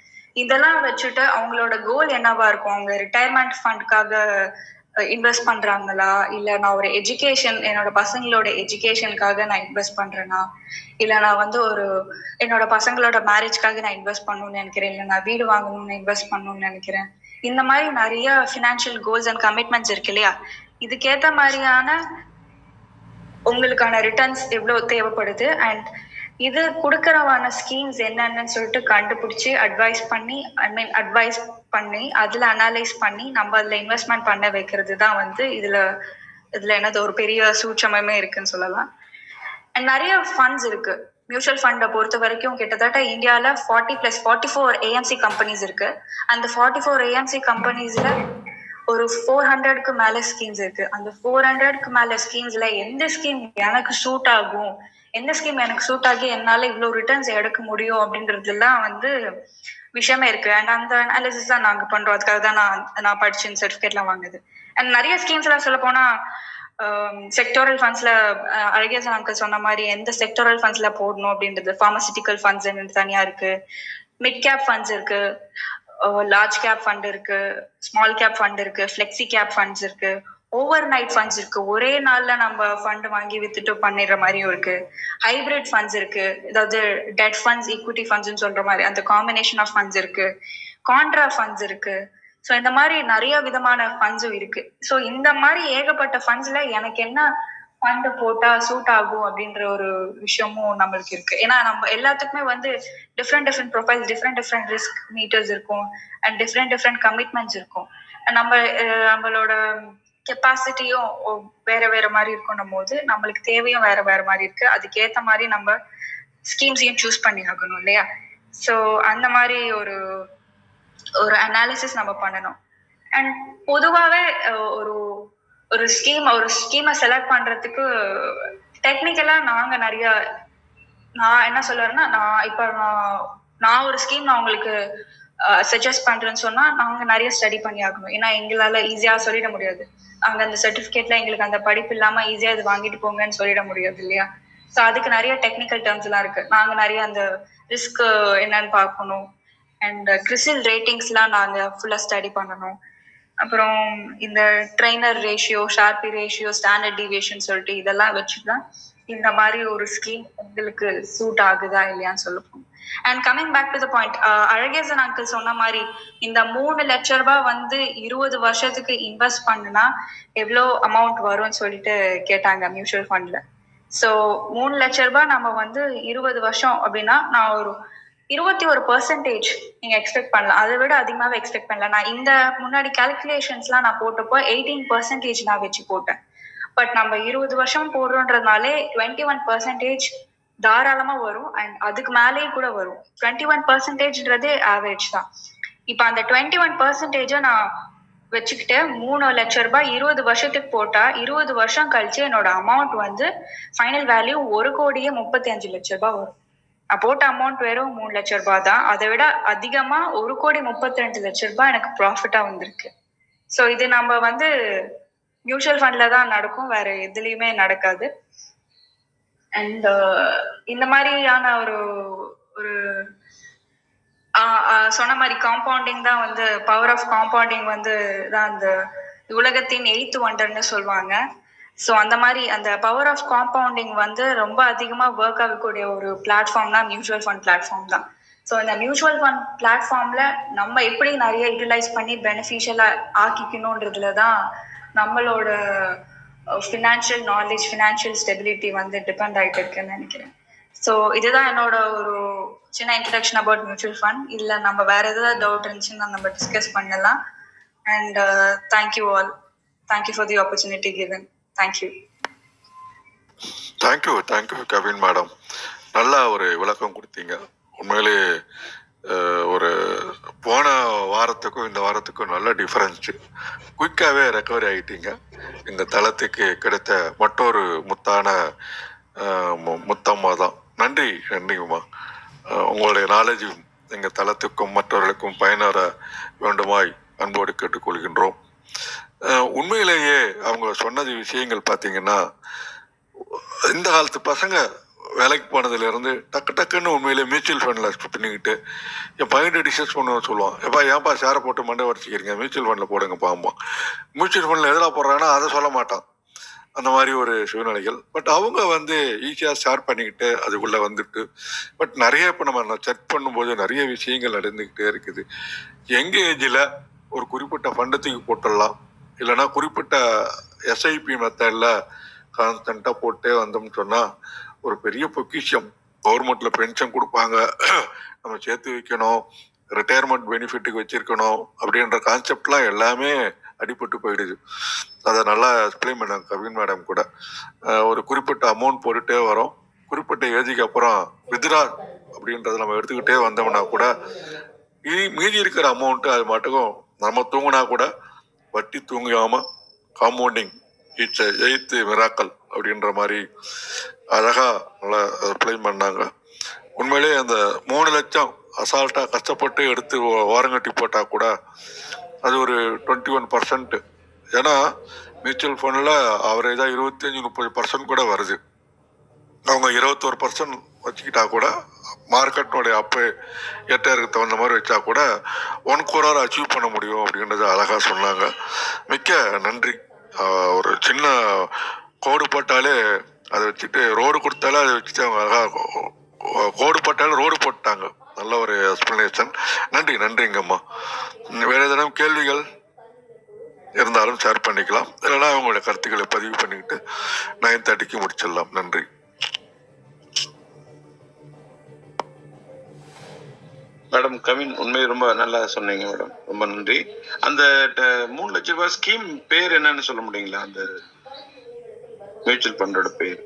இதெல்லாம் வச்சுட்டு அவங்களோட கோல் என்னவா இருக்கும், அவங்க ரிட்டையர்மெண்ட் ஃபண்டுக்காக இன்வெஸ்ட் பண்றாங்களா, இல்ல நான் ஒரு எஜுகேஷன் என்னோட பசங்களோட எஜுகேஷனுக்காக நான் இன்வெஸ்ட் பண்றேனா, இல்ல நான் வந்து ஒரு என்னோட பசங்களோட மேரேஜ்க்காக நான் இன்வெஸ்ட் பண்ணணும்னு நினைக்கிறேன், இல்ல நான் வீடு வாங்கணும்னு இன்வெஸ்ட் பண்ணணும்னு நினைக்கிறேன். இந்த மாதிரி நிறைய ஃபினான்ஷியல் கோல்ஸ் அண்ட் கமிட்மெண்ட்ஸ் இருக்கு இல்லையா? இதுக்கேற்ற மாதிரியான உங்களுக்கான ரிட்டர்ன்ஸ் எவ்வளவு தேவைப்படுது அண்ட் இது கொடுக்கறவான ஸ்கீம்ஸ் என்னன்னு சொல்லிட்டு கண்டுபிடிச்சி அட்வைஸ் பண்ணி அதுல அனலைஸ் பண்ணி நம்ம அதுல இன்வெஸ்ட்மெண்ட் பண்ண வைக்கிறது தான் வந்து இதுல என்னது ஒரு பெரிய சூட்சமே இருக்குன்னு சொல்லலாம். அண்ட் நிறைய ஃபண்ட்ஸ் இருக்கு. மியூச்சுவல் ஃபண்டை பொறுத்த வரைக்கும் கிட்டத்தட்ட இந்தியாவில் 44 ஏஎம்சி கம்பெனிஸ் இருக்கு. அந்த 44 ஏஎம்சி கம்பெனிஸ்ல ஒரு 400க்கு மேல ஸ்கீம்ஸ் இருக்கு. அந்த 400க்கு மேல ஸ்கீம்ஸ்ல எந்த ஸ்கீம் எனக்கு சூட் ஆகும், எந்த ஸ்கீம் எனக்கு சூட் ஆகி என்னால இவ்வளவு ரிட்டர்ன்ஸ் எடுக்க முடியும் அப்படின்றதுலாம் வந்து விஷயமே இருக்கு. அண்ட் அந்த அனாலிசிஸ் தான் நாங்க பண்றோம். அதுக்காக தான் நான் படிச்சு சர்டிஃபிகேட்லாம் வாங்குது. அண்ட் நிறைய ஸ்கீம்ஸ் எல்லாம் சொல்ல போனா செக்டோரல் ஃபண்ட்ஸ்ல அழகேசன் அங்கிள் சொன்ன மாதிரி எந்த செக்டோரல் ஃபண்ட்ஸ்ல போடணும் அப்படின்றது, ஃபார்மசிட்டிக்கல் ஃபண்ட்ஸ் தனியா இருக்கு, மிட் கேப் ஃபண்ட்ஸ் இருக்கு, லார்ஜ் கேப் ஃபண்ட் இருக்கு, ஸ்மால் கேப் ஃபண்ட் இருக்கு, ஃபிளெக்சி கேப் ஃபண்ட்ஸ் இருக்கு, ஓவர் நைட் ஃபண்ட்ஸ் இருக்கு, ஒரே நாள்ல நம்ம ஃபண்ட் வாங்கி வித்துட்டு பண்ணிடுற மாதிரியும் இருக்கு, ஹைபிரிட் ஃபண்ட்ஸ் இருக்கு, அதாவது டெட் ஃபண்ட்ஸ் ஈக்விட்டி ஃபண்ட்ஸ்ன்னு சொல்ற மாதிரி அந்த காம்பினேஷன் ஆஃப் ஃபண்ட்ஸ் இருக்கு, கான்ட்ரா ஃபண்ட்ஸ் இருக்கு. ஸோ இந்த மாதிரி நிறைய விதமான ஃபண்ட்ஸும் இருக்கு. ஸோ இந்த மாதிரி ஏகப்பட்ட ஃபண்ட்ஸ்ல எனக்கு என்ன ஃபண்ட் போட்டா சூட் ஆகும் அப்படின்ற ஒரு விஷயமும் நம்மளுக்கு இருக்கு. ஏன்னா நம்ம எல்லாத்துக்குமே வந்து different profiles, different risk meters இருக்கும் அண்ட் டிஃப்ரெண்ட் கமிட்மெண்ட்ஸ் இருக்கும். நம்மளோட கெப்பாசிட்டியும் வேற மாதிரி இருக்கணும் போது நம்மளுக்கு தேவையும் வேற மாதிரி இருக்கு. அதுக்கேற்ற மாதிரி நம்ம ஸ்கீம்ஸையும் சூஸ் பண்ணி ஆகணும் இல்லையா? ஸோ அந்த மாதிரி ஒரு அனாலிசிஸ் நம்ம பண்ணணும். அண்ட் பொதுவாகவே ஒரு ஸ்கீமை செலக்ட் பண்றதுக்கு டெக்னிக்கலா நான் என்ன சொல்லுறேன்னா, நான் ஒரு ஸ்கீம் நான் உங்களுக்கு சஜஸ்ட் பண்றேன்னு சொன்னா நாங்க நிறைய ஸ்டடி பண்ணி ஆகணும். ஏன்னா எங்களால ஈஸியா சொல்லிட முடியாது, அங்க அந்த சர்டிபிகேட்ல எங்களுக்கு அந்த படிப்பு இல்லாம ஈஸியா இது வாங்கிட்டு போங்கன்னு சொல்லிட முடியாது இல்லையா? ஸோ அதுக்கு நிறைய டெக்னிக்கல் டேர்ம்ஸ் எல்லாம் இருக்கு. நாங்க நிறைய அந்த ரிஸ்க் என்னன்னு பார்க்கணும் அண்ட் கிறிசில் ரேட்டிங்ஸ்லாம் நாங்க ஃபுல்லா ஸ்டடி பண்ணணும். அப்புறம் இந்த trainer ratio, Sharpe ratio, standard deviation சொல்லிட்டு இதெல்லாம் வச்சுதான் இந்த மாதிரி ஒரு ஸ்கீம் உங்களுக்கு சூட் ஆகுதா இல்லையான்னு சொல்லப்போம். And coming back to the point, Alagesan uncle சொன்ன மாதிரி இந்த 3 லட்சம் ரூபாய் வந்து 20 வருஷத்துக்கு இன்வெஸ்ட் பண்ணுனா எவ்வளோ அமௌண்ட் வரும்னு சொல்லிட்டு கேட்டாங்க மியூச்சுவல் ஃபண்ட்ல. ஸோ 3 லட்சம் ரூபாய் நம்ம வந்து 20 வருஷம் அப்படின்னா நான் ஒரு 21% நீங்க எக்ஸ்பெக்ட் பண்ணலாம். அதை விட அதிகமாவே எக்ஸ்பெக்ட் பண்ணலாம். நான் இந்த முன்னாடி கால்குலேஷன்ஸ்லாம் நான் போட்டப்போ 18% நான் வச்சு போட்டேன். பட் நம்ம 20 வருஷம் போடுறோன்றதுனாலே 21% தாராளமா வரும் அண்ட் அதுக்கு மேலேயே கூட வரும். 21%ன்றதே ஆவரேஜ் தான். இப்போ அந்த 21% நான் வச்சுக்கிட்டு 3 லட்ச ரூபாய் 20 வருஷத்துக்கு போட்டா 20 வருஷம் கழிச்சு என்னோட அமௌண்ட் வந்து ஃபைனல் வேல்யூ 1,35,00,000 வரும். நான் போட்ட அமௌண்ட் வெறும் 3 லட்ச ரூபாய் தான். அதை விட அதிகமா 1,32,00,000 எனக்கு ப்ராஃபிட்டா வந்திருக்கு. ஸோ இது நம்ம வந்து மியூச்சுவல் ஃபண்ட்ல தான் நடக்கும், வேற எதுலையுமே நடக்காது. அண்ட் இந்த மாதிரியான ஒரு ஒரு சொன்ன மாதிரி காம்பவுண்டிங் தான் வந்து பவர் ஆஃப் காம்பவுண்டிங் வந்து தான் அந்த உலகத்தின் 8th வண்டர்னு சொல்லுவாங்க. ஸோ அந்த மாதிரி அந்த பவர் ஆஃப் காம்பவுண்டிங் வந்து ரொம்ப அதிகமாக ஒர்க் ஆகக்கூடிய ஒரு பிளாட்ஃபார்ம்னா மியூச்சுவல் ஃபண்ட் பிளாட்ஃபார்ம் தான். ஸோ இந்த மியூச்சுவல் ஃபண்ட் பிளாட்ஃபார்ம்ல நம்ம எப்படி நிறைய யூட்டிலைஸ் பண்ணி பெனிஃபிஷியலாக ஆக்கிக்கணுன்றதுல தான் நம்மளோட ஃபினான்ஷியல் நாலேஜ், ஃபினான்ஷியல் ஸ்டெபிலிட்டி வந்து டிபெண்ட் ஆகிட்டு இருக்குன்னு நினைக்கிறேன். ஸோ இதுதான் என்னோட ஒரு சின்ன இன்ட்ரடக்ஷன் அபவுட் மியூச்சுவல் ஃபண்ட். இதில் நம்ம வேற ஏதாவது டவுட் இருந்துச்சுன்னா நம்ம டிஸ்கஸ் பண்ணலாம். And thank you all. Thank you for the opportunity given. Thank you. Thank you Kavin madam. நல்ல ஒரு விளக்கம் கொடுத்தீங்க. உண்மையிலே ஒரு போன வாரத்துக்கும் இந்த வாரத்துக்கும் நல்ல டிஃபரன்ஸ். குயிக்காகவே ரெக்கவரி ஆகிட்டீங்க. எங்கள் தளத்துக்கு கிடைத்த மற்றொரு முத்தம்மா தான். நன்றிங்கம்மா. உங்களுடைய நாலேஜும் எங்கள் தளத்துக்கும் மற்றவர்களுக்கும் பயனர வேண்டுமாய் அன்போடு கேட்டுக்கொள்கின்றோம். உண்மையிலேயே அவங்க சொன்னது விஷயங்கள் பார்த்தீங்கன்னா, இந்த காலத்து பசங்க வேலைக்கு போனதுலேருந்து டக்குன்னு உண்மையிலே மியூச்சுவல் ஃபண்டில் பண்ணிக்கிட்டு என் பையன் டிஸ்கஸ் பண்ண சொல்லுவான், எப்பா ஏன்ப்பா ஷேரை போட்டு மண்டை வரைச்சிக்கிறீங்க, மியூச்சுவல் ஃபண்டில் போடுங்க பாம்பா. மியூச்சுவல் ஃபண்டில் எதில் போடுறாங்கன்னா அதை சொல்ல மாட்டான். அந்த மாதிரி ஒரு சூழ்நிலைகள். பட் அவங்க வந்து ஈஸியாக ஷேர் பண்ணிக்கிட்டு அதுக்குள்ளே வந்துட்டு, பட் நிறைய இப்போ நம்ம செக் பண்ணும்போது நிறைய விஷயங்கள் நடந்துக்கிட்டே இருக்குது. யங் ஏஜில் ஒரு குறிப்பிட்ட ஃபண்டத்துக்கு போட்டுடலாம், இல்லைன்னா குறிப்பிட்ட எஸ்ஐபி மெத்தடில் கான்ஸ்டண்ட்டாக போட்டே வந்தோம்னு சொன்னால் ஒரு பெரிய பொக்கிஷம். கவர்மெண்ட்டில் பென்ஷன் கொடுப்பாங்க, நம்ம சேர்த்து வைக்கணும், ரிட்டையர்மெண்ட் பெனிஃபிட்டுக்கு வச்சுருக்கணும் அப்படின்ற கான்செப்ட்லாம் எல்லாமே அடிபட்டு போயிடுது. அதை நல்லா எக்ஸ்பிளைன் பண்ணாங்க கவின் மேடம் கூட. ஒரு குறிப்பிட்ட அமௌண்ட் போட்டுகிட்டே வரோம், குறிப்பிட்ட ஏஜுக்கு அப்புறம் வித்ரா அப்படின்றத நம்ம எடுத்துக்கிட்டே வந்தோம்னா கூட மீதி இருக்கிற அமௌண்ட்டு அது மட்டுக்கும் நம்ம தூங்கினா கூட வட்டி தூங்காமல் காம்பவுண்டிங் இட்ஸ் எய்த் மிராக்கல் அப்படின்ற மாதிரி அழகாக நல்லா எக்ஸ்பிளைன் பண்ணாங்க. உண்மையிலேயே அந்த 3 லட்சம் அசால்ட்டாக கஷ்டப்பட்டு எடுத்து ஓரங்கட்டி போட்டால் கூட அது ஒரு 21%. ஏன்னா மியூச்சுவல் ஃபண்டில் ஆவரேஜாக 25-30% கூட வருது. அவங்க 21% வச்சுக்கிட்டா கூட மார்க்கெட்டோடைய ஏற்றத்துக்கு தகுந்த மாதிரி வச்சா கூட 1 crore அச்சீவ் பண்ண முடியும் அப்படின்றத அழகாக சொன்னாங்க. மிக்க நன்றி. ஒரு சின்ன கோடு போட்டாலே அதை வச்சுட்டு ரோடு கொடுத்தாலே அதை வச்சுட்டு அவங்க அழகாக கோடு போட்டாலும் ரோடு போட்டாங்க. நல்ல ஒரு எக்ஸ்பிளனேஷன். நன்றிங்கம்மா. வேறு ஏதேனும் கேள்விகள் இருந்தாலும் ஷேர் பண்ணிக்கலாம், இல்லைன்னா அவங்களோட கருத்துக்களை பதிவு பண்ணிக்கிட்டு 9:30 முடிச்சிடலாம். நன்றி. மேடம் கவின் உண்மையை ரொம்ப நல்லா சொன்னீங்க மேடம், ரொம்ப நன்றி. அந்த 3 லட்ச ரூபாய் ஸ்கீம் பேர் என்னன்னு சொல்ல முடியுங்களா? அந்த மியூச்சுவல் ஃபண்டோட பேர்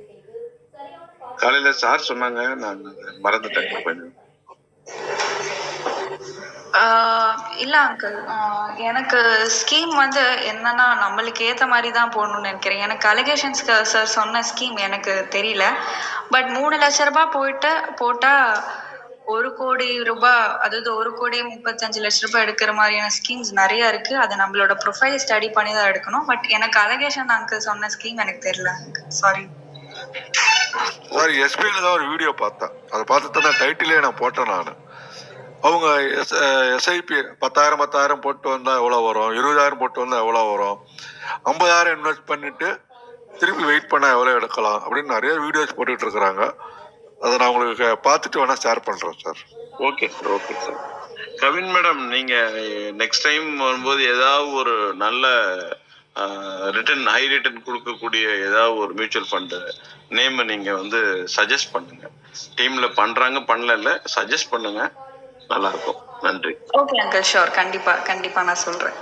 காலையில சார் சொன்னாங்க, நான் மறந்துட்டேன் கொஞ்சம். இல்ல அங்கிள், எனக்கு ஸ்கீம் வந்து என்னன்னா நம்மளுக்கு ஏற்ற மாதிரி தான் போடணும்னு நினைக்கிறேன். எனக்கு அலிகேஷன்ஸ்க்கு சார் சொன்ன ஸ்கீம் எனக்கு தெரியல. பட் 3 லட்ச ரூபாய் போட்டால் 1 கோடி ரூபாய், அதாவது 1,35,00,000 எடுக்கிற மாதிரியான ஸ்கீம்ஸ் நிறைய இருக்கு. அது நம்மளோட ப்ரொஃபைல் ஸ்டடி பண்ணி தான் எடுக்கணும். பட் எனக்கு அலிகேஷன் அங்கிள் சொன்ன ஸ்கீம் எனக்கு தெரியல. சாரி. எஸ்பிஐல தான் ஒரு வீடியோ பார்த்தேன், அதை பார்த்து தான் டைட்டிலே நான் போட்டேன். நான் அவங்க எஸ்ஐபி 10,000 போட்டு வந்தால் எவ்வளோ வரும், 20,000 போட்டு வந்தால் எவ்வளோ வரும், 50,000 இன்வெஸ்ட் பண்ணிட்டு திருப்பி வெயிட் பண்ணால் எவ்வளோ எடுக்கலாம் அப்படின்னு நிறைய வீடியோஸ் போட்டுட்டு இருக்கிறாங்க. அதை நான் உங்களுக்கு பார்த்துட்டு வேணா ஷேர் பண்ணுறேன் sir. Okay sir. Kavin madam, நீங்கள் நெக்ஸ்ட் டைம் வரும்போது ஏதாவது ஒரு நல்ல ஹை ரிட்டர்ன் கொடுக்கக்கூடிய ஏதாவது ஒரு மியூச்சுவல் ஃபண்டு நேம் நீங்கள் வந்து சஜஸ்ட் பண்ணுங்க. டீமில் பண்ணுறாங்க பண்ணல சஜஸ்ட் பண்ணுங்க, நல்லா இருக்கும். நன்றி. Okay uncle, sure. கண்டிப்பா நான் சொல்றேன்.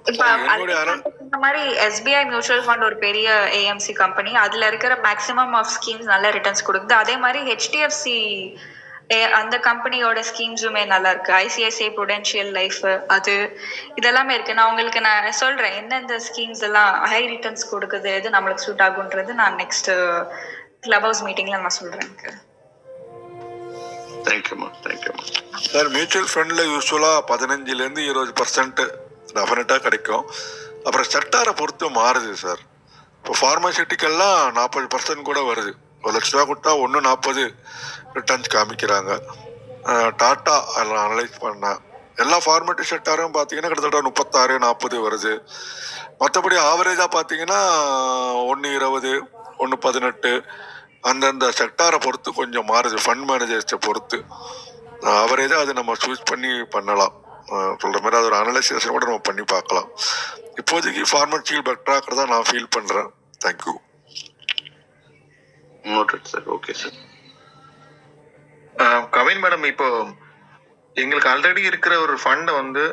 இப்ப இந்த மாதிரி எஸ்பிஐ மியூச்சுவல் ஃபண்ட் ஒரு பெரிய ஏஎம்சி கம்பெனி, அதுல இருக்கிற மேக்ஸிமம் ஆஃப் ஸ்கீம்ஸ் நல்ல ரிட்டர்ன்ஸ் கொடுக்குது. அதே மாதிரி ஹெச்டிஎஃப்சி அந்த கம்பெனியோட ஸ்கீம்ஸுமே நல்லா இருக்கு. ஐசிஐசிஐ ப்ரூடென்ஷியல் லைஃப் அது இதெல்லாமே இருக்கு. நான் சொல்றேன் எந்தெந்த ஸ்கீம்ஸ் எல்லாம் ஹை ரிட்டர்ன்ஸ் கொடுக்குது, எது நம்மளுக்கு சூட் ஆகுன்றது நான் நெக்ஸ்ட் கிளப் ஹவுஸ் மீட்டிங்ல நான் சொல்றேன். தேங்க்யூமா. தேங்க்யூமா சார். மியூச்சுவல் ஃபண்டில் யூஸ்வலாக 15% 20% டெஃபினட்டாக கிடைக்கும். அப்புறம் செக்டாரை பொறுத்து மாறுது சார். இப்போ ஃபார்மசிட்டிக்கல்லாம் 40% கூட வருது. 1 லட்ச ரூபா கொடுத்தா 1.40 ரிட்டர்ன்ஸ் காமிக்கிறாங்க. டாட்டா அதில் அனலைஸ் பண்ணேன். எல்லா ஃபார்மேட்டிவ் செக்டாரும் பார்த்தீங்கன்னா கிட்டத்தட்ட 36-40 வருது. மற்றபடி ஆவரேஜாக பார்த்தீங்கன்னா 1.20 1.18 அந்தந்த செக்டாரை பொறுத்து கொஞ்சம் மாறுது. ஃபண்ட் மேனேஜர்ஸை பொறுத்து ஆவரேஜாக அது நம்ம சூஸ் பண்ணி பண்ணலாம். சொல்கிற மாதிரி அது ஒரு அனலைசேஷன் கூட நம்ம பண்ணி பார்க்கலாம். இப்போதைக்கு ஃபார்மசியில் பெட்டராக்கிறதா நான் ஃபீல் பண்ணுறேன். Thank you. Noted sir. Okay sir. Kavin madam, இப்போ எங்களுக்கு ஆல்ரெடி இருக்கிற ஒரு ஃபண்டை வந்து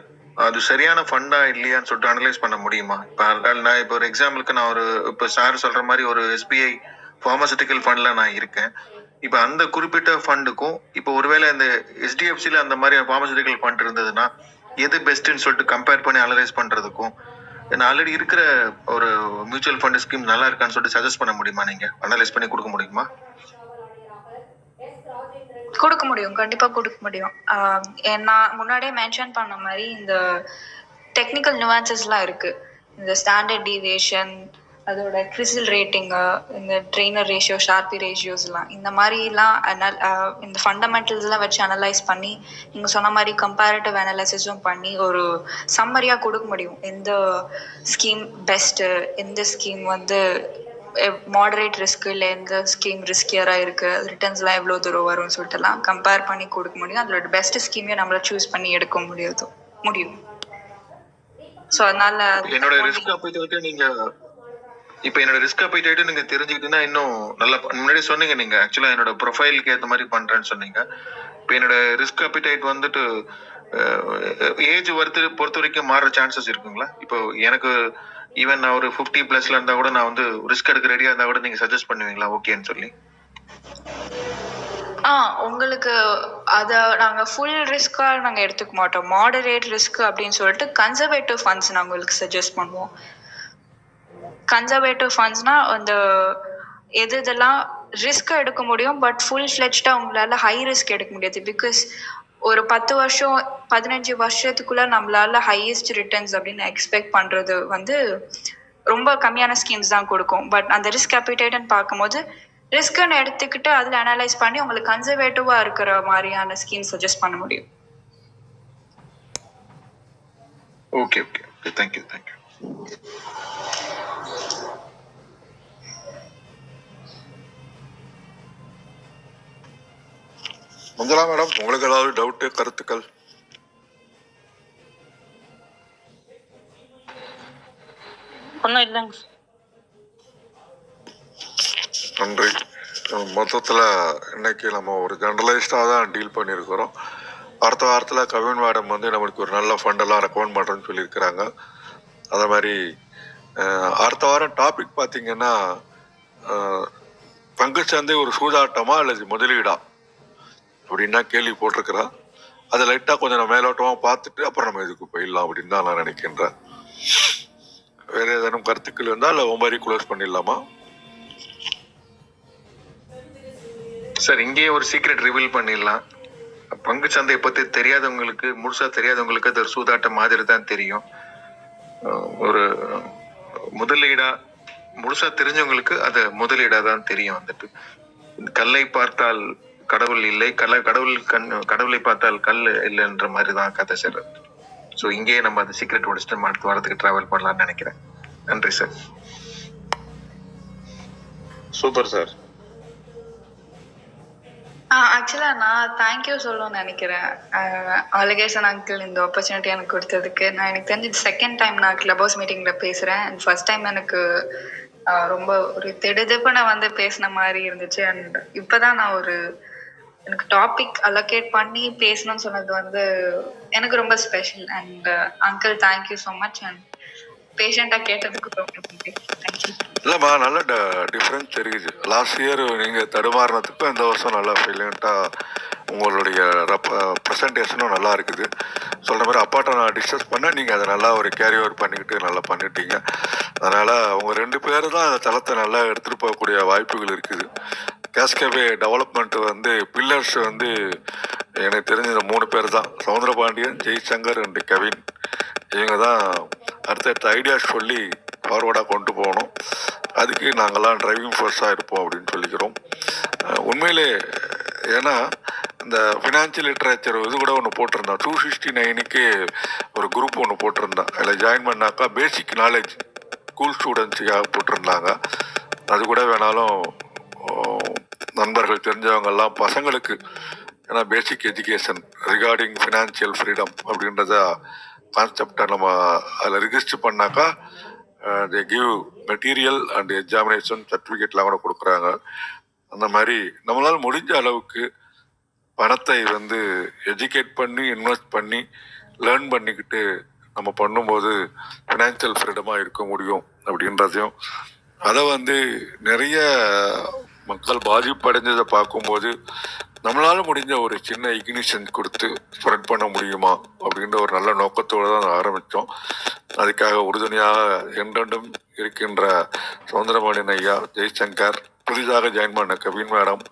அது சரியான ஃபண்டா இல்லையான்னு சொல்லிட்டு அனலைஸ் பண்ண முடியுமா? நான் இப்போ ஒரு எக்ஸாம்பிளுக்கு நான் இப்போ சார் சொல்ற மாதிரி ஒரு SBI ஃபார்மசிட்டிக்கல் ஃபண்ட்ல நான் இருக்கேன். இப்போ அந்த குறிப்பிட்ட ஃபண்டுக்கும் இப்போ ஒருவேளை இந்த HDFCல அந்த மாதிரி ஃபார்மசிட்டிக்கல் ஃபண்ட் இருந்ததுன்னா எது பெஸ்ட்னு சொல்லிட்டு கம்பேர் பண்ணி அனலைஸ் பண்றதுக்கும் நான் ஆல்ரெடி இருக்கிற ஒரு மியூச்சுவல் ஃபண்ட் ஸ்கீம் நல்லா இருக்கான்னு சொல்லிட்டு சஜஸ்ட் பண்ண முடியுமா? நீங்க அனலைஸ் பண்ணி கொடுக்க முடியுமா? கொடுக்க முடியும், கண்டிப்பா கொடுக்க முடியும். நான் முன்னாடியே மென்ஷன் பண்ண மாதிரி இந்த டெக்னிக்கல் நியூவான்சஸ்லாம் இருக்கு. இந்த ஸ்டாண்டர்ட் டீவியேஷன், அதோட கிறிசில் ரேட்டிங்கு, இந்த ட்ரெய்னர் ரேஷியோ, ஷார்பி ரேஷியோஸ்லாம் இந்த மாதிரிலாம் இந்த ஃபண்டமெண்டல்ஸ்லாம் வச்சு அனலைஸ் பண்ணி நீங்கள் சொன்ன மாதிரி கம்பேரிட்டிவ் அனலைசிஸும் பண்ணி ஒரு சம்மரியாக கொடுக்க முடியும். எந்த ஸ்கீம் பெஸ்ட்டு, எந்த ஸ்கீம் வந்து மாடரேட் ரிஸ்க், இல்லை எந்த ஸ்கீம் ரிஸ்கியராக இருக்குது, ரிட்டர்ன்ஸ்லாம் எவ்வளோ தூரம் வரும்னு சொல்லிட்டுலாம் கம்பேர் பண்ணி கொடுக்க முடியும். அதோட பெஸ்ட் ஸ்கீமையும் நம்மளை சூஸ் பண்ணி எடுக்க முடியும். ஸோ அதனால என்னோட ரிஸ்க் அப்பைட்டு நீங்க தெரிஞ்சுக்கிட்டீங்கன்னா இன்னும் நல்லா. முன்னாடி சொன்னீங்க நீங்க ஆக்சுவலா என்னோட ப்ரொஃபைலுக்கு ஏற்ற மாதிரி பண்றேன்னு சொன்னீங்க. இப்போ என்னோட ரிஸ்க் அப்பிடைட் வந்துட்டு ஏஜ் பொறுத்த வரைக்கும் மாறுற சான்சஸ் இருக்குங்களா? இப்போ எனக்கு ஈவன் நான் ஒரு 50+ இருந்தா கூட நான் வந்து ரிஸ்க் எடுக்க ரெடியா இருந்தா கூட நீங்க சஜஸ்ட் பண்ணுவீங்களா ஓகேன்னு சொல்லி? உங்களுக்கு அதை நாங்கள் ஃபுல் ரிஸ்க்காக நாங்கள் எடுத்துக்க மாட்டோம். மாடரேட் ரிஸ்க் அப்படின்னு சொல்லிட்டு கன்சர்வேட்டிவ் ஃபண்ட்ஸ் நாங்கள் உங்களுக்கு சஜஸ்ட் பண்ணுவோம். கன்சர்வேட்டிவ் ஃபண்ட்ஸ்னா அந்த இதெல்லாம் ரிஸ்க் எடுக்க முடியும், பட் ஃபுல் ஃப்ளெஜ்டாக உங்களால் ஹை ரிஸ்க் எடுக்க முடியாது. பிகாஸ் ஒரு 10 வருஷம் 15 வருஷத்துக்குள்ள நம்மளால ஹையஸ்ட் ரிட்டர்ன்ஸ் அப்படின்னு எக்ஸ்பெக்ட் பண்ணுறது வந்து ரொம்ப கம்மியான ஸ்கீம்ஸ் தான் கொடுக்கும். பட் அந்த ரிஸ்க் அப்பிடைட்னு பார்க்கும்போது ரிஸ்க்குன்னு எடுத்துக்கிட்டு அதில் அனலைஸ் பண்ணி உங்களுக்கு கன்சர்வேட்டிவாக இருக்கிற மாதிரியான ஸ்கீம் சஜஸ்ட் பண்ண முடியும். Okay okay okay, thank you. Manjula madam, உங்களுக்கு ஏதாவது டவுட்டு, கருத்துக்கள்? ஒன்றும் இல்லைங்க. நன்றி. மொத்தத்தில் இன்னைக்கு நம்ம ஒரு ஜெனரலைஸ்டாக தான் டீல் பண்ணியிருக்கிறோம். அடுத்த வாரத்தில் கவின் மேடம் வந்து நம்மளுக்கு ஒரு நல்ல ஃபண்டெல்லாம் ரெக்கமெண்ட் பண்ணுறேன்னு சொல்லியிருக்கிறாங்க. அதே மாதிரி அடுத்த வாரம் டாபிக் பார்த்தீங்கன்னா பங்குச்சந்தை ஒரு சூதாட்டமா அல்லது முதலீடா அப்படின்னா கேள்வி போட்டிருக்கிறா. அதை லைட்டாக கொஞ்சம் நம்ம மேலோட்டமாக பார்த்துட்டு அப்புறம் நம்ம இதுக்கு போயிடலாம் அப்படின்னு தான் நான் நினைக்கின்றேன். வேற ஏதேனும் கருத்துக்கள் இருந்தால் இல்லை ஒம்பரி க்ளோஸ் பண்ணிடலாமா? சார், இங்கேயே ஒரு சீக்ரெட் ரிவீல் பண்ணிடலாம். பங்கு சந்தையை பற்றி தெரியாதவங்களுக்கு, முழுசா தெரியாதவங்களுக்கு அது ஒரு சூதாட்டம் மாதிரி தான் தெரியும். ஒரு முதலீடா முழுசா தெரிஞ்சவங்களுக்கு அது முதலீடா தான் தெரியும். வந்துட்டு கல்லை பார்த்தால் கடவுள் இல்லை, கடவுளை பார்த்தால் கல் இல்லைன்ற மாதிரி தான் கதை சார். ஸோ இங்கேயே நம்ம அந்த சீக்ரெட் உடைச்சிட்டு அடுத்த வாரத்துக்கு டிராவல் பண்ணலாம்னு நினைக்கிறேன். நன்றி சார். Super sir. ஆக்சுவலாக நான் தேங்க்யூ சொல்லணும்னு நினைக்கிறேன் அழகேசன் அங்கிள் இந்த ஆப்பர்ச்சுனிட்டி எனக்கு கொடுத்ததுக்கு. எனக்கு தெரிஞ்சு செகண்ட் டைம் நான் கிளப் ஹவுஸ் மீட்டிங்கில் பேசுகிறேன். அண்ட் ஃபர்ஸ்ட் டைம் எனக்கு ரொம்ப ஒரு திடுதிப்புன்னு வந்து பேசின மாதிரி இருந்துச்சு. அண்ட் இப்போ தான் நான் எனக்கு டாபிக் அலோகேட் பண்ணி பேசணும்னு சொன்னது வந்து எனக்கு ரொம்ப special. And uncle thank you so much. And பேஷண்ட்டாக கேட்டதுக்கு ரொம்ப நன்றி. தேங்க்யூ. இல்லைம்மா, நல்ல டிஃப்ரென்ஸ் தெரியுது. லாஸ்ட் இயர் நீங்கள் தடுமாறினதுக்கும் இந்த வருஷம் நல்லா ஃபிலியண்ட்டாக உங்களுடைய ப்ரெசன்டேஷனும் நல்லா இருக்குது. சொல்கிற மாதிரி அப்பாட்ட நான் டிஸ்கஸ் பண்ணேன், நீங்கள் அதை நல்லா ஒரு கேரி ஓவர் பண்ணிக்கிட்டு நல்லா பண்ணிட்டீங்க. அதனால் அவங்க 2 பேர் தான் அந்த தளத்தை நல்லா எடுத்துகிட்டு போகக்கூடிய வாய்ப்புகள் இருக்குது. கேஸ்கவே டெவலப்மெண்ட் வந்து பில்லர்ஸ் வந்து எனக்கு தெரிஞ்ச இந்த 3 பேர் தான், சவுந்தரபாண்டியன், ஜெய்சங்கர் அண்ட் கெவின். இவங்க தான் அடுத்தடுத்த ஐடியாஸ் சொல்லி ஃபார்வர்டாக கொண்டு போகணும். அதுக்கு நாங்கள்லாம் டிரைவிங் ஃபோர்ஸாக இருப்போம் அப்படின்னு சொல்லிக்கிறோம். உண்மையிலே ஏன்னா இந்த ஃபினான்ஷியல் லிட்ரேச்சர் இது கூட ஒன்று போட்டிருந்தோம், 269க்கு ஒரு குரூப் ஒன்று போட்டிருந்தோம். அதில் ஜாயின் பண்ணாக்கா பேசிக் நாலேஜ் ஸ்கூல் ஸ்டூடெண்ட்ஸுக்காக போட்டிருந்தாங்க. அது கூட வேணாலும் நண்பர்கள் தெரிஞ்சவங்கெல்லாம் பசங்களுக்கு, ஏன்னா basic education regarding financial freedom அப்படின்றத கான்செப்டை நம்ம அதில் ரிஜிஸ்டர் பண்ணாக்கா they give material and examination சர்டிஃபிகேட்லாம் கூட கொடுக்குறாங்க. அந்த மாதிரி நம்மளால் முடிஞ்ச அளவுக்கு பணத்தை வந்து எஜுகேட் பண்ணி இன்வெஸ்ட் பண்ணி லேர்ன் பண்ணிக்கிட்டு நம்ம பண்ணும்போது ஃபினான்ஷியல் ஃப்ரீடமாக இருக்க முடியும் அப்படின்றதையும், அதை வந்து நிறைய மக்கள் பாதிப்படைஞ்சதை பார்க்கும்போது நம்மளால முடிஞ்ச ஒரு சின்ன இக்னிஷன் கொடுத்து ஸ்ப்ரெட் பண்ண முடியுமா அப்படின்ற ஒரு நல்ல நோக்கத்தோடு தான் ஆரம்பித்தோம். அதுக்காக உறுதுணையாக என்றென்றும் இருக்கின்ற சவுந்தரபாண்டியன் ஐயா, ஜெய்சங்கர், புதிதாக ஜாயின் பண்ண கவின் மேடம்,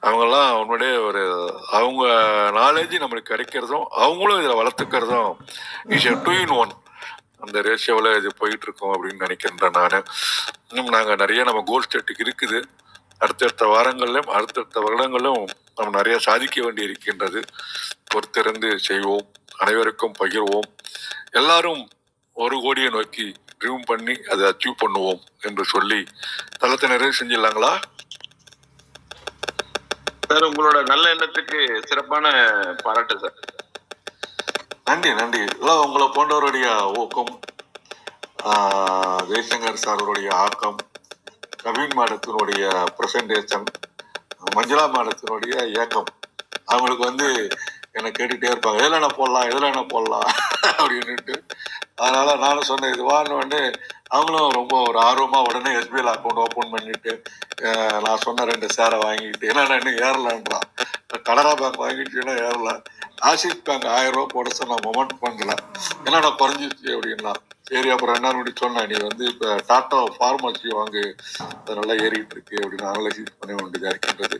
அவங்கெல்லாம் உண்மையிலே ஒரு அவங்க நாலேஜ் நம்மளுக்கு கிடைக்கிறதும் அவங்களும் இதில் வளர்த்துக்கிறதும் இஸ் 2 in 1 அந்த ரேஷியோவில் இது போயிட்டு இருக்கோம் அப்படின்னு நினைக்கின்றேன் நான். இன்னும் நாங்கள் நிறைய நம்ம கோல் ஸ்டேட்டுக்கு இருக்குது. அடுத்தடுத்த வாரங்களிலும் அடுத்தடுத்த வருடங்களிலும் நம்ம நிறைய சாதிக்க வேண்டி இருக்கின்றது. பொறுத்திருந்து செய்வோம், அனைவருக்கும் பகிர்வோம், எல்லாரும் 1 கோடியை நோக்கி ட்ரீம் பண்ணி அதை அச்சீவ் பண்ணுவோம் என்று சொல்லி தளத்தை நிறைவு செஞ்சிடலாங்களா சார்? உங்களோட நல்ல எண்ணத்துக்கு சிறப்பான பாராட்டு சார். நன்றி நன்றி. எல்லாம் உங்களை போன்றவருடைய ஊக்கம், ஜெய்சங்கர் சாருடைய ஆக்கம், கவின் மேடத்தினுடைய ப்ரெசன்டேஷன், மஞ்சளா மேடத்தினுடைய இயக்கம், அவங்களுக்கு வந்து என்னை கேட்டுகிட்டே இருப்பாங்க, எதில் என்ன போடலாம் அப்படின்ட்டு. அதனால நானும் சொன்னேன் இதுவான்னு வந்து அவங்களும் ரொம்ப ஒரு ஆர்வமாக உடனே எஸ்பிஐ அக்கௌண்ட் ஓப்பன் பண்ணிட்டு நான் சொன்ன 2 ஷேரை வாங்கிட்டு, என்னடா இன்னும் ஏறலான்றான், கனரா பேங்க் வாங்கிட்டீங்கன்னா ஏறல, ஆக்சிஸ் பேங்க் 1000 ரூபா போட சொன்ன மொமெண்ட் பண்ணல, என்னடா குறைஞ்சிச்சு அப்படின்னா. சரி அப்புறம் என்ன அப்படி சொன்னேன், நீ வந்து இப்போ டாட்டா ஃபார்மசி வாங்கு, அது நல்லா ஏறிட்டு இருக்கு அப்படின்னு அனலைசிஸ் பண்ண வேண்டியதாக இருக்கின்றது.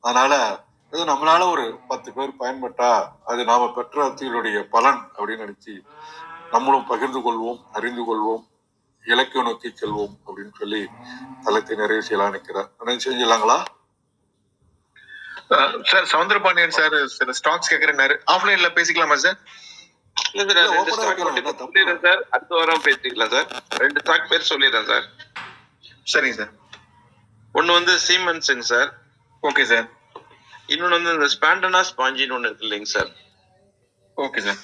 அதனால இது நம்மளால ஒரு 10 பேர் பயன்பட்டா அது நாம பெற்ற அத்திகளுடைய பலன் அப்படின்னு நினைச்சு நம்மளும் பகிர்ந்து கொள்வோம், அறிந்து கொள்வோம், இலக்கிய நோக்கி செல்வோம் அப்படின்னு சொல்லி தளத்தை நிறைவு செய்யலாம் நினைக்கிறேன். செஞ்சிடலாங்களா சார்? சவுந்தரபாண்டியன் சார் சில ஸ்டாக்ஸ் கேட்கறேன்னாரு, ஆஃப்லைன்ல பேசிக்கலாமா சார்? சார் அடுத்த வாரம் பேசிக்கலாம் சார். 2 ஸ்டாக் பேர் சொல்லிடுறேன் சார். சரிங்க சார். ஒன்னு வந்து சீமென்ஸுங்க சார். Okay sir. இன்னொன்னு வந்து இந்த ஸ்பாண்டனா ஸ்பாஞ்சின்னு ஒண்ணு இருக்கு இல்லைங்க சார். Okay sir.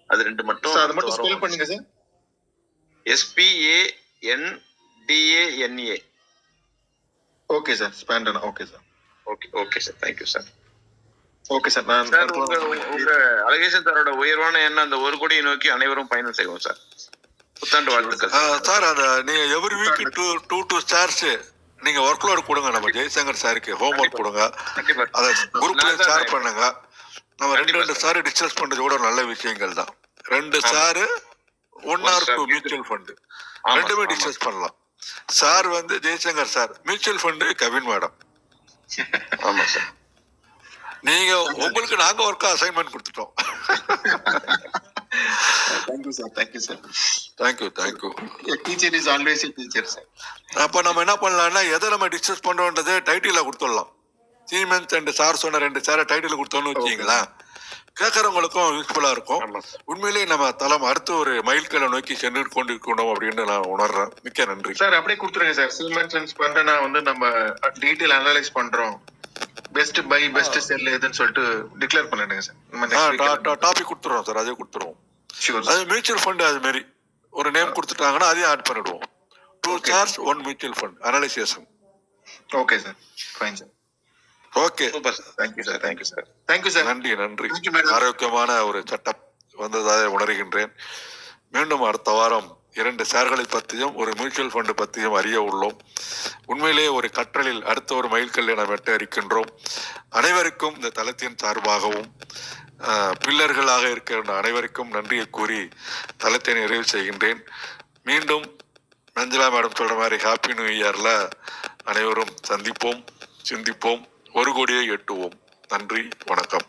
அது 2 மட்டும் அதை மட்டும் ஸ்பெல் பண்ணுங்க sir. SPANDANA. Okay sir. Spandana. Okay sir. Okay sir. Thank you sir. Okay sir. நான் சார் உங்க அழகேசன் சாரோட உயர்வான எண்ணம் அந்த 1 கோடியை நோக்கி அனைவரும் பயணம் செய்வோம் சார். புத்தாண்டு வாழ்த்துக்கள் சார். அந்த நீங்க எவ்ரி வீக் 2 ஸ்டார்ஸ் நீங்க ஒர்க் லோட் கொடுங்க, நம்ம ஜெய்சங்கர் சாருக்கு ஹோம் ஒர்க் கொடுங்க, அதை குரூப்ல ஷேர் பண்ணுங்க. நம்ம 2 சார் டிஸ்கஸ் பண்றது கூட நல்ல விஷயங்கள் தான். 2 சார் 1 or 2 மியூச்சுவல் ஃபண்ட் ரெண்டுமே டிஸ்கஸ் பண்ணலாம். சார் வந்து Jaishankar sir, mutual fund Kavin madam. ஆமா சார். நீங்க உங்களுக்கு நாங்க ஒர்க் அசைன்மெண்ட் கொடுத்துட்டோம். Thank you sir. Thank you sir. Thank you. Teacher is always a teacher sir. அப்ப நம்ம என்ன பண்ணலாம்னா எதை நம்ம டிஸ்கஸ் பண்றோம்ன்றது டைட்டில கொடுத்துடலாம். சீமென்ஸ் அண்ட் சார் சொன்ன 2 சாரை டைட்டில் கொடுத்தோம்னு வச்சுங்களா, கேட்கறவங்களுக்கும் யூஸ்ஃபுல்லா இருக்கும். உண்மையிலேயே நம்ம தளம் அடுத்த ஒரு மைல்கல்லை நோக்கி சென்று கொண்டிருக்கணும் அப்படின்னு நான் உணர்றேன். மிக்க நன்றி சார். அப்படியே கொடுத்துருங்க சார். சீமென்ஸ் அண்ட் ஸ்பாண்டனா வந்து நம்ம டீடைல் அனலைஸ் பண்றோம். பெஸ்ட் பை பெஸ்ட் செல் எதுன்னு சொல்லிட்டு டிக்ளேர் பண்ணிடுங்க சார். டாபிக் கொடுத்துருவோம் சார், அதே கொடுத்துருவோம். அது மியூச்சுவல் ஃபண்ட் அது மாதிரி ஒரு நேம் கொடுத்துட்டாங்கன்னா அதையும் ஆட் பண்ணிடுவோம். 2 charts 1 mutual fund analysation. Okay sir. Fine sir. Okay. Super sir. Thank you sir. நன்றி. ஆரோக்கியமான ஒரு சட்டம் வந்ததாக உணர்கின்றேன். மீண்டும் அடுத்த வாரம் 2 ஷேர்களை பற்றியும் ஒரு மியூச்சுவல் ஃபண்டு பற்றியும் அறிய உள்ளோம். உண்மையிலேயே ஒரு கற்றலில் அடுத்த ஒரு மைல்கல்லை நாம் எட்ட இருக்கின்றோம். அனைவருக்கும் இந்த தளத்தின் சார்பாகவும் பில்லர்களாக இருக்கின்ற அனைவருக்கும் நன்றியை கூறி தளத்தை நிறைவு செய்கின்றேன். மீண்டும் மஞ்சளா மேடம் சொல்ற மாதிரி ஹாப்பி நியூ இயர்ல அனைவரும் சந்திப்போம், சிந்திப்போம், 1 கோடியை எட்டுவோம். நன்றி, வணக்கம்.